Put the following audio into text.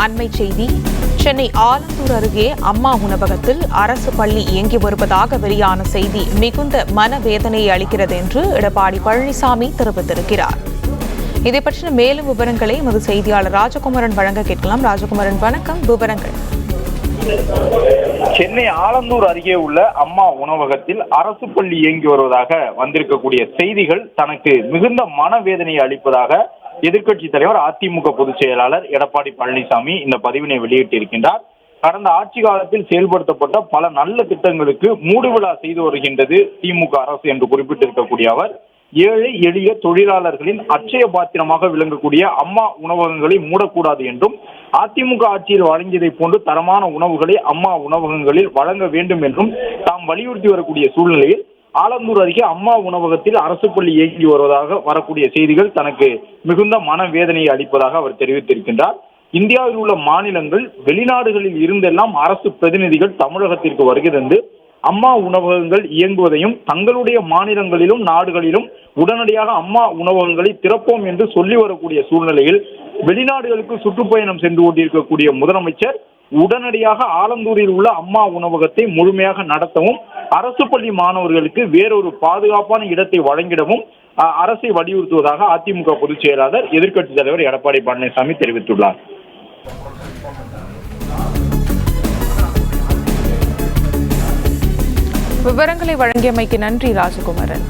அண்மை செய்தி. சென்னை ஆலந்தூர் அருகே அம்மா உணவகத்தில் அரசு பள்ளி இயங்கி வருவதாக வெளியான செய்தி மிகுந்த மனவேதனையை அளிக்கிறது என்று எடப்பாடி பழனிசாமி தெரிவித்திருக்கிறார். இதை பற்றின மேலும் விவரங்களை எமது செய்தியாளர் ராஜகுமரன் வழங்க கேட்கலாம். ராஜகுமரன், வணக்கம். விவரங்கள். சென்னை ஆலந்தூர் அருகே உள்ள அம்மா உணவகத்தில் அரசு பள்ளி இயங்கி வருவதாக வந்திருக்கக்கூடிய செய்திகள் தனக்கு மிகுந்த மனவேதனையை அளிப்பதாக எதிர்க்கட்சி தலைவர் அதிமுக பொதுச் செயலாளர் எடப்பாடி பழனிசாமி இந்த பதிவினை வெளியிட்டிருக்கின்றார். கடந்த ஆட்சி காலத்தில் செயல்படுத்தப்பட்ட பல நல்ல திட்டங்களுக்கு மூடுவிழா செய்து வருகின்றது திமுக அரசு என்று குறிப்பிட்டிருக்கக்கூடிய அவர், ஏழை எளிய தொழிலாளர்களின் அட்சய பாத்திரமாக விளங்கக்கூடிய அம்மா உணவகங்களை மூடக்கூடாது என்றும், அதிமுக ஆட்சியில் வழங்கியதை போன்று தரமான உணவுகளை அம்மா உணவகங்களில் வழங்க வேண்டும் என்றும் தாம் வலியுறுத்தி வரக்கூடிய சூழ்நிலையில் ஆலந்தூர் அருகே அம்மா உணவகத்தில் அரசு பள்ளி இயங்கி வருவதாக வரக்கூடிய செய்திகள் தனக்கு மிகுந்த மனவேதனையை அளிப்பதாக அவர் தெரிவித்திருக்கின்றார். இந்தியாவில் உள்ள மாநிலங்கள், வெளிநாடுகளில் இருந்தெல்லாம் அரசு பிரதிநிதிகள் தமிழகத்திற்கு வருகை தந்து அம்மா உணவகங்கள் இயங்குவதையும் தங்களுடைய மாநிலங்களிலும் நாடுகளிலும் உடனடியாக அம்மா உணவகங்களை திறப்போம் என்று சொல்லி வரக்கூடிய சூழ்நிலையில் வெளிநாடுகளுக்கு சுற்றுப்பயணம் சென்று கொண்டிருக்கக்கூடிய முதலமைச்சர் உடனடியாக ஆலந்தூரில் உள்ள அம்மா உணவகத்தை முழுமையாக நடத்தவும், அரசு பள்ளி மாணவர்களுக்கு வேறொரு பாதுகாப்பான இடத்தை வழங்கிடவும் அரசை வலியுறுத்துவதாக அதிமுக பொதுச் செயலாளர் எதிர்க்கட்சி தலைவர் எடப்பாடி பழனிசாமி தெரிவித்துள்ளார். விவரங்களை வழங்கியமைக்கு நன்றி ராஜகுமரன்.